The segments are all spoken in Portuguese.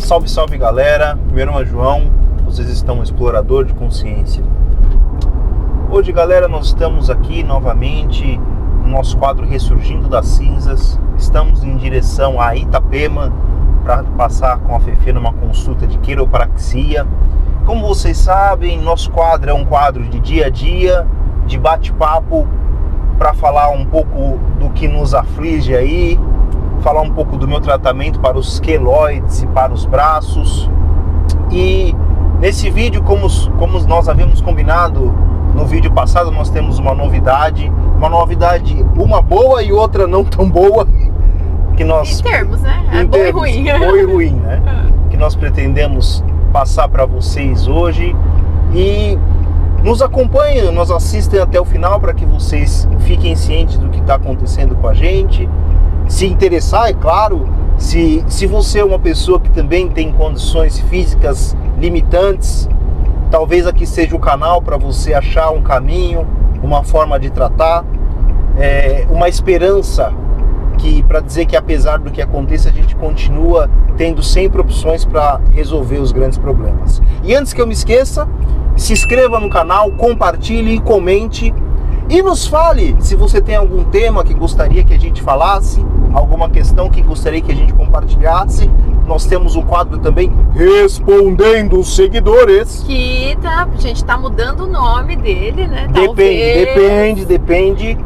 Salve, salve galera, meu nome é João, vocês estão no Explorador de Consciência. Hoje galera, nós estamos aqui novamente no nosso quadro Ressurgindo das Cinzas. Estamos em direção a Itapema para passar com a Fefe numa consulta de quiropraxia. Como vocês sabem, nosso quadro é um quadro de dia a dia, de bate-papo, para falar um pouco do que nos aflige aí, falar um pouco do meu tratamento para os queloides e para os braços. E nesse vídeo, como nós havíamos combinado no vídeo passado, nós temos uma novidade, uma boa e outra não tão boa, que nós... Em termos, né? É bom e ruim. Bom e ruim, né? Que nós pretendemos passar para vocês hoje. E nos acompanhem, nos assistem até o final para que vocês fiquem cientes do que está acontecendo com a gente. Se interessar, é claro, se você é uma pessoa que também tem condições físicas limitantes, talvez aqui seja o canal para você achar um caminho, uma forma de tratar, uma esperança para dizer que apesar do que aconteça, a gente continua tendo sempre opções para resolver os grandes problemas. E antes que eu me esqueça, se inscreva no canal, compartilhe e comente. E nos fale se você tem algum tema que gostaria que a gente falasse, alguma questão que gostaria que a gente compartilhasse. Nós temos um quadro também, Respondendo os Seguidores. Que a gente tá mudando o nome dele, né? Depende.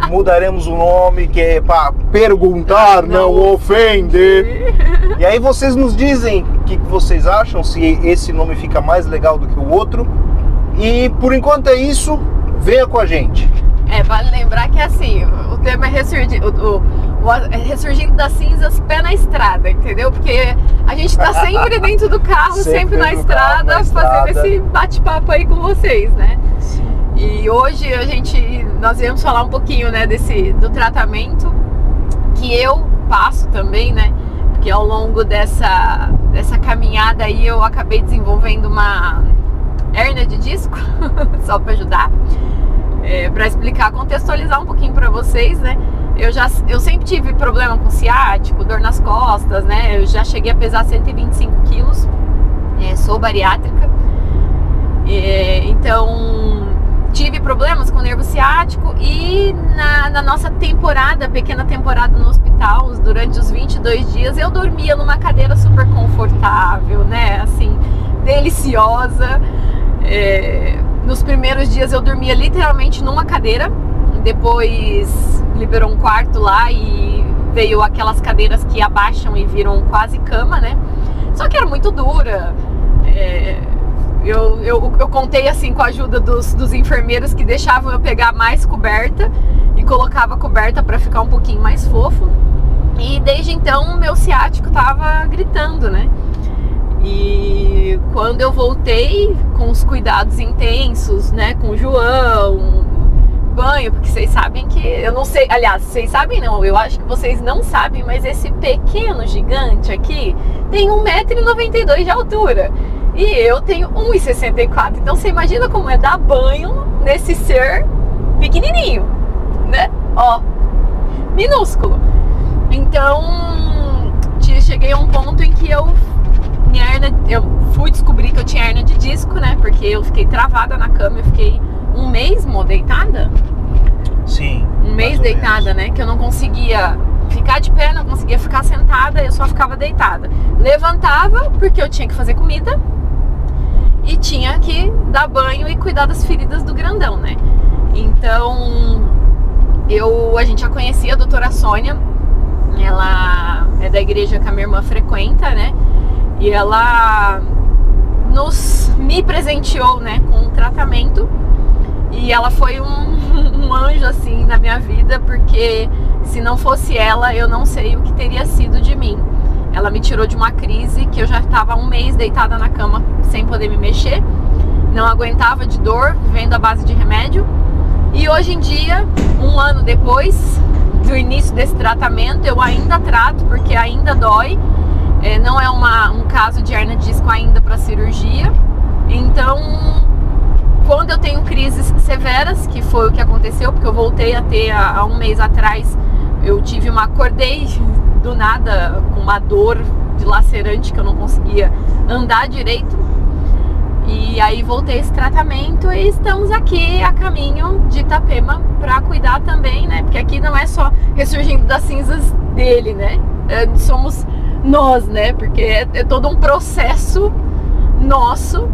Mudaremos o nome, que é para perguntar, não ofender. E aí vocês nos dizem o que vocês acham, se esse nome fica mais legal do que o outro. E por enquanto é isso. Venha com a gente. Vale lembrar que assim, o tema é ressurgindo das cinzas, pé na estrada, entendeu? Porque a gente tá sempre dentro do carro, sempre na estrada, fazendo esse bate-papo aí com vocês, né? Sim. E hoje nós viemos falar um pouquinho, né, do tratamento que eu passo também, né? Porque ao longo dessa caminhada aí eu acabei desenvolvendo uma hérnia de disco, só para ajudar, para explicar, contextualizar um pouquinho para vocês, né? Eu sempre tive problema com ciático, dor nas costas, né? Eu já cheguei a pesar 125 quilos, sou bariátrica, então tive problemas com nervo ciático. E na nossa pequena temporada no hospital, durante os 22 dias, eu dormia numa cadeira super confortável, né? Assim, deliciosa. Nos primeiros dias eu dormia literalmente numa cadeira, depois liberou um quarto lá e veio aquelas cadeiras que abaixam e viram quase cama, né? Só que era muito dura. Eu contei assim com a ajuda dos enfermeiros que deixavam eu pegar mais coberta e colocava coberta para ficar um pouquinho mais fofo. E desde então meu ciático tava gritando, né? E quando eu voltei com os cuidados intensos, né, com o João, banho, porque vocês sabem que, eu não sei, aliás, vocês sabem não, eu acho que vocês não sabem, mas esse pequeno gigante aqui tem 1,92 m de altura e eu tenho 1,64 m, então você imagina como é dar banho nesse ser pequenininho, né, ó, minúsculo. Então, cheguei a um ponto em que eu fui descobrir que eu tinha hérnia de disco, né? Porque eu fiquei travada na cama, eu fiquei um mês deitada. Sim. Um mês deitada, né? Que eu não conseguia ficar de pé, não conseguia ficar sentada, eu só ficava deitada. Levantava porque eu tinha que fazer comida e tinha que dar banho e cuidar das feridas do grandão, né? Então, a gente já conhecia a doutora Sônia, ela é da igreja que a minha irmã frequenta, né? E ela me presenteou, né, com um tratamento. E ela foi um anjo, assim, na minha vida, porque se não fosse ela, eu não sei o que teria sido de mim. Ela me tirou de uma crise que eu já estava um mês deitada na cama, sem poder me mexer. Não aguentava de dor, vivendo à base de remédio. E hoje em dia, um ano depois do início desse tratamento, eu ainda trato, porque ainda dói. Não é um caso de hérnia de disco ainda para cirurgia. Então, quando eu tenho crises severas, que foi o que aconteceu, porque eu voltei a ter há um mês atrás, eu acordei do nada com uma dor dilacerante que eu não conseguia andar direito. E aí voltei esse tratamento e estamos aqui a caminho de Itapema para cuidar também, né? Porque aqui não é só ressurgindo das cinzas dele, né? Somos nós, né? Porque é todo um processo nosso.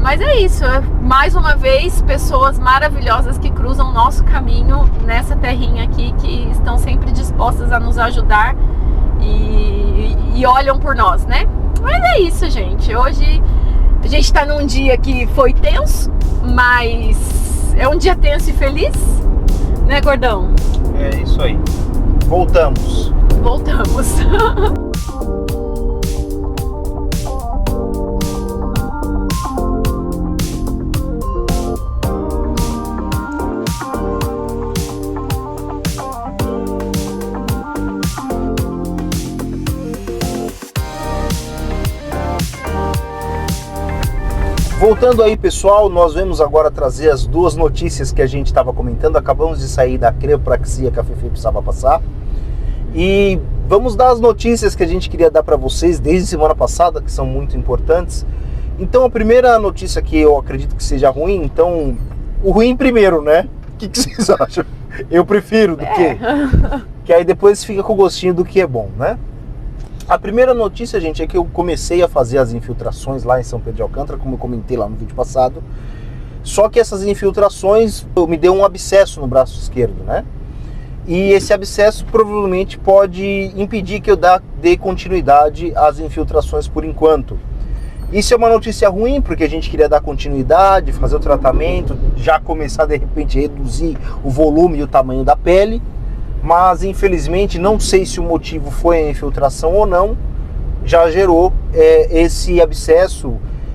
Mas é isso, mais uma vez, pessoas maravilhosas que cruzam nosso caminho nessa terrinha aqui, que estão sempre dispostas a nos ajudar e olham por nós, né? Mas é isso, gente. Hoje a gente tá num dia que foi tenso, mas é um dia tenso e feliz, né, gordão? É isso aí. Voltamos. Voltando aí, pessoal, nós vamos agora trazer as duas notícias que a gente estava comentando. Acabamos de sair da criopraxia que a Fefe precisava passar. E vamos dar as notícias que a gente queria dar para vocês desde semana passada, que são muito importantes. Então, a primeira notícia que eu acredito que seja ruim, então, o ruim primeiro, né? O que vocês acham? Eu prefiro do que aí depois fica com o gostinho do que é bom, né? A primeira notícia, gente, é que eu comecei a fazer as infiltrações lá em São Pedro de Alcântara, como eu comentei lá no vídeo passado. Só que essas infiltrações me deu um abscesso no braço esquerdo, né? E esse abscesso provavelmente pode impedir que eu dê continuidade às infiltrações por enquanto. Isso é uma notícia ruim, porque a gente queria dar continuidade, fazer o tratamento, já começar de repente a reduzir o volume e o tamanho da pele. Mas infelizmente, não sei se o motivo foi a infiltração ou não, já gerou esse abscesso,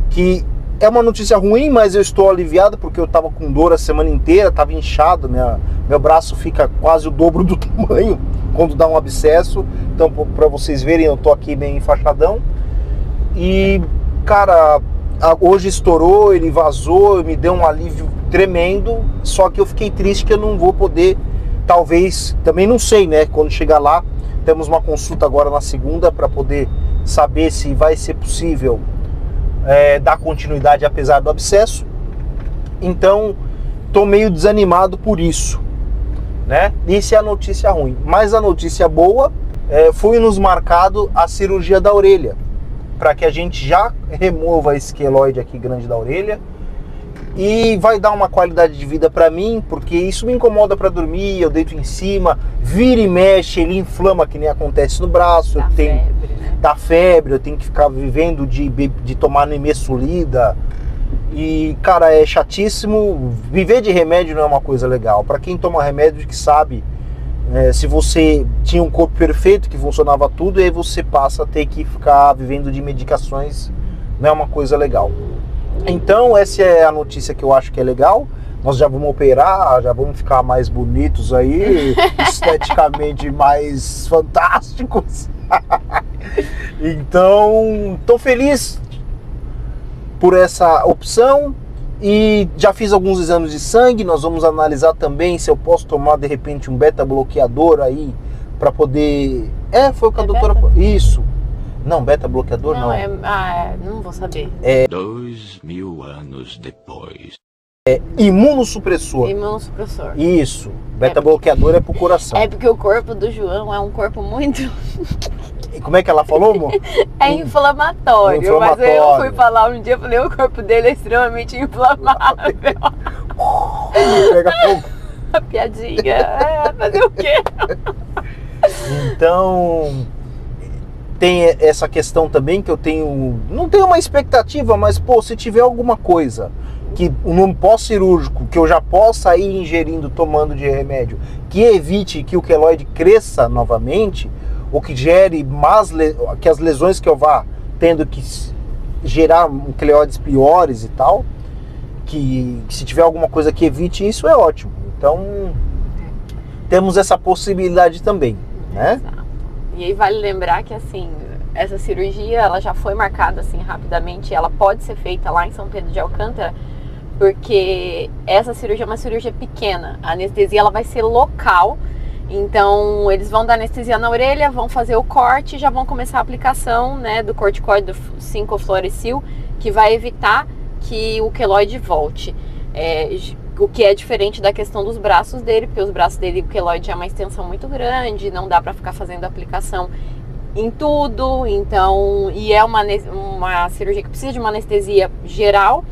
que é uma notícia ruim, mas eu estou aliviado porque eu estava com dor a semana inteira, estava inchado, meu braço fica quase o dobro do tamanho quando dá um abscesso. Então, para vocês verem, eu estou aqui bem enfaixadão. E, cara, hoje estourou, ele vazou, me deu um alívio tremendo, só que eu fiquei triste que eu não vou poder... Talvez, também não sei, né? Quando chegar lá, temos uma consulta agora na segunda para poder saber se vai ser possível dar continuidade apesar do abscesso. Então, tô meio desanimado por isso, né? Isso é a notícia ruim. Mas a notícia boa foi nos marcado a cirurgia da orelha, para que a gente já remova esse queloide aqui grande da orelha. E vai dar uma qualidade de vida para mim, porque isso me incomoda para dormir, eu deito em cima, vira e mexe, ele inflama, que nem acontece no braço, dá febre, eu tenho que ficar vivendo de tomar nimesulida. E, cara, é chatíssimo. Viver de remédio não é uma coisa legal. Para quem toma remédio que sabe, se você tinha um corpo perfeito, que funcionava tudo, e aí você passa a ter que ficar vivendo de medicações, não é uma coisa legal. Então essa é a notícia que eu acho que é legal. Nós já vamos operar, já vamos ficar mais bonitos aí, esteticamente mais fantásticos. Então, tô feliz por essa opção e já fiz alguns exames de sangue. Nós vamos analisar também se eu posso tomar de repente um beta-bloqueador aí para poder... foi o que a doutora... Isso. Não, beta-bloqueador não. Não vou saber. 2000 anos depois. Imunossupressor. Imunossupressor. Isso. Beta-bloqueador é pro coração. É porque o corpo do João é um corpo muito... Como é que ela falou, amor? É inflamatório. Mas eu fui falar um dia, eu falei, o corpo dele é extremamente inflamável. Pega fogo. A piadinha. Fazer o quê? Então... Tem essa questão também que eu tenho... Não tenho uma expectativa, mas, se tiver alguma coisa que no pós-cirúrgico, que eu já possa ir ingerindo, tomando de remédio, que evite que o queloide cresça novamente, ou que gere que as lesões que eu vá tendo que gerar queloides piores e tal, que se tiver alguma coisa que evite isso, é ótimo. Então, temos essa possibilidade também, né? Exato. E aí vale lembrar que, assim, essa cirurgia, ela já foi marcada, assim, rapidamente. Ela pode ser feita lá em São Pedro de Alcântara, porque essa cirurgia é uma cirurgia pequena. A anestesia, ela vai ser local. Então, eles vão dar anestesia na orelha, vão fazer o corte e já vão começar a aplicação, né, do corticoide do 5-fluorescil, que vai evitar que o queloide volte. O que é diferente da questão dos braços dele, porque os braços dele, o queloide é uma extensão muito grande, não dá para ficar fazendo aplicação em tudo, então, e é uma cirurgia que precisa de uma anestesia geral.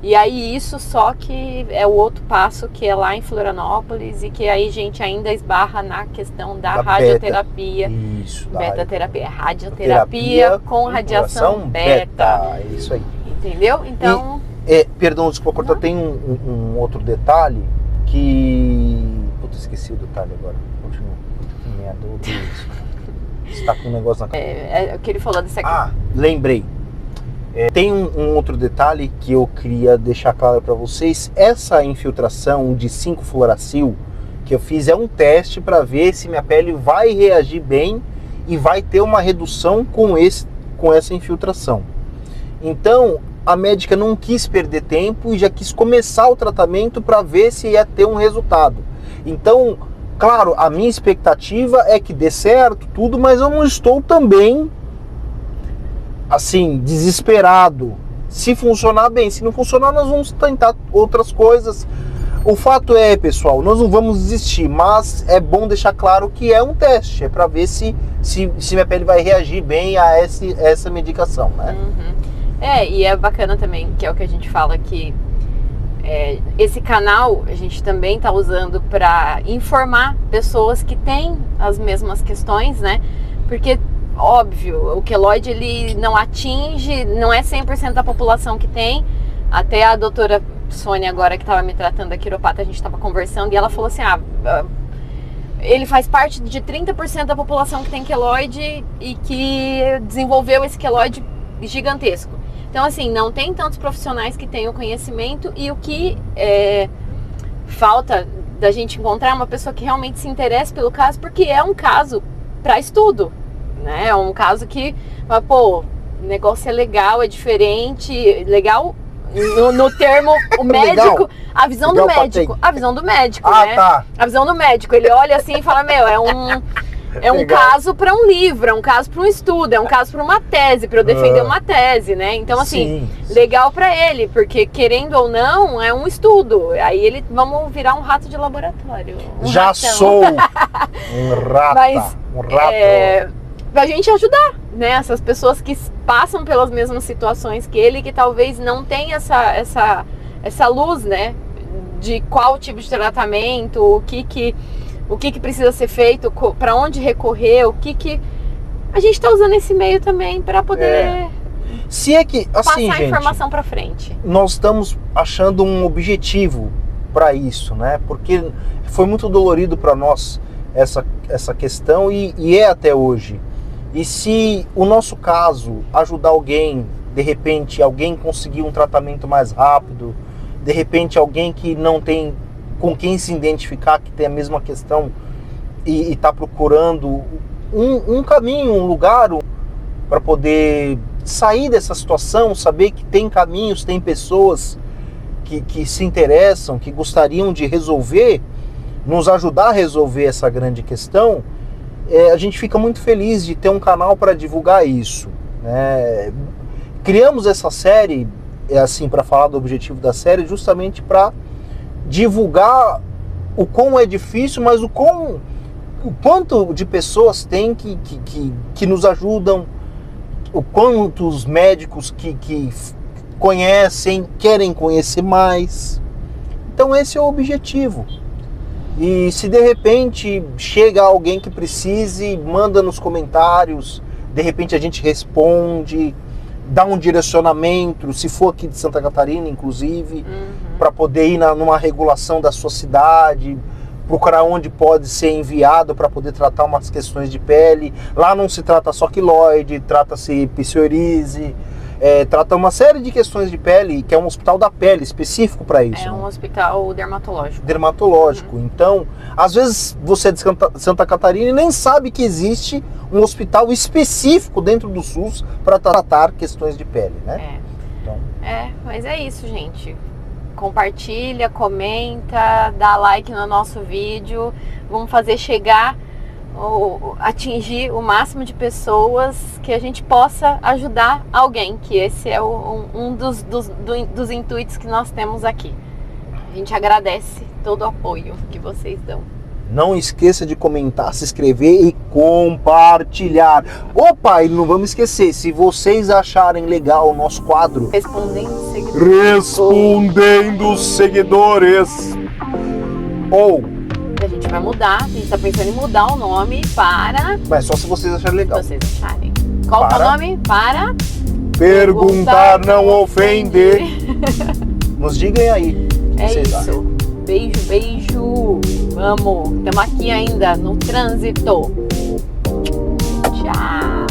E aí isso só que é o outro passo, que é lá em Florianópolis, e que aí a gente ainda esbarra na questão da radioterapia. Isso, beta-terapia. Radioterapia com radiação beta. É isso aí. Entendeu? Então... perdão, desculpa cortar, tem um outro detalhe que... Puta, esqueci o detalhe agora. Continua. Que merda, eu odeio isso. Você tá com um negócio na cabeça. É o que ele falou desse aqui. Ah, lembrei. Tem um outro detalhe que eu queria deixar claro para vocês. Essa infiltração de 5-fluoracil que eu fiz é um teste para ver se minha pele vai reagir bem e vai ter uma redução com essa infiltração. Então, a médica não quis perder tempo e já quis começar o tratamento para ver se ia ter um resultado. Então, claro, a minha expectativa é que dê certo tudo, mas eu não estou também assim, desesperado. Se funcionar bem, se não funcionar, nós vamos tentar outras coisas. O fato é, pessoal, nós não vamos desistir, mas é bom deixar claro que é um teste, é para ver se minha pele vai reagir bem a essa medicação, né? E é bacana também, que é o que a gente fala que esse canal a gente também está usando para informar pessoas que têm as mesmas questões, né? Porque óbvio, o queloide ele não atinge, não é 100% da população que tem. Até a doutora Sônia agora que estava me tratando, a quiropata, a gente estava conversando e ela falou assim, ele faz parte de 30% da população que tem queloide e que desenvolveu esse queloide gigantesco. Então assim, não tem tantos profissionais que tenham conhecimento e o que falta da gente encontrar uma pessoa que realmente se interesse pelo caso, porque é um caso para estudo. Né? É um caso que, pô, o negócio é legal, é diferente, legal no termo, o médico, a visão do médico, né? Tá. A visão do médico, ele olha assim e fala, é um caso para um livro, é um caso para um estudo, é um caso para uma tese, para eu defender uma tese, né? Então assim, sim. Legal para ele, porque querendo ou não, é um estudo. Aí vamos virar um rato de laboratório. Já ratão. Sou um rato. Pra gente ajudar, né? Essas pessoas que passam pelas mesmas situações que ele, que talvez não tenha essa luz, né? De qual tipo de tratamento, o que precisa ser feito, para onde recorrer, o que a gente está usando esse meio também para poder se é que, assim, passar a gente, informação para frente. Nós estamos achando um objetivo para isso, né? Porque foi muito dolorido para nós essa questão e é até hoje. E se o nosso caso ajudar alguém, de repente alguém conseguir um tratamento mais rápido, de repente alguém que não tem com quem se identificar, que tem a mesma questão e está procurando um caminho, um lugar para poder sair dessa situação, saber que tem caminhos, tem pessoas que se interessam, que gostariam de resolver, nos ajudar a resolver essa grande questão, a gente fica muito feliz de ter um canal para divulgar isso, né? Criamos essa série, assim, para falar do objetivo da série, justamente para divulgar o quão é difícil, mas o quanto de pessoas tem que nos ajudam, o quantos médicos que conhecem, querem conhecer mais. Então esse é o objetivo. E se de repente chega alguém que precise, manda nos comentários, de repente a gente responde, dá um direcionamento, se for aqui de Santa Catarina, inclusive, para poder ir numa regulação da sua cidade, procurar onde pode ser enviado para poder tratar umas questões de pele. Lá não se trata só quiloide, trata-se psoríase, trata uma série de questões de pele, que é um hospital da pele específico para isso. É um hospital dermatológico. Dermatológico. Então, às vezes você é de Santa Catarina e nem sabe que existe um hospital específico dentro do SUS para tratar questões de pele, né? Mas é isso, gente. compartilha, comenta, dá like no nosso vídeo. Vamos fazer chegar, atingir o máximo de pessoas que a gente possa ajudar alguém, que esse é um dos intuitos que nós temos aqui. A gente agradece todo o apoio que vocês dão. Não esqueça de comentar, se inscrever e compartilhar. Opa, e não vamos esquecer, se vocês acharem legal o nosso quadro Respondendo Seguidores, ou a gente vai mudar, a gente tá pensando em mudar o nome para... Mas só se vocês acharem legal. Se vocês acharem. Qual que é o nome? Para... Perguntar não ofender. Nos digam aí. É isso. Beijo, beijo. Vamos. Estamos aqui ainda no trânsito. Tchau.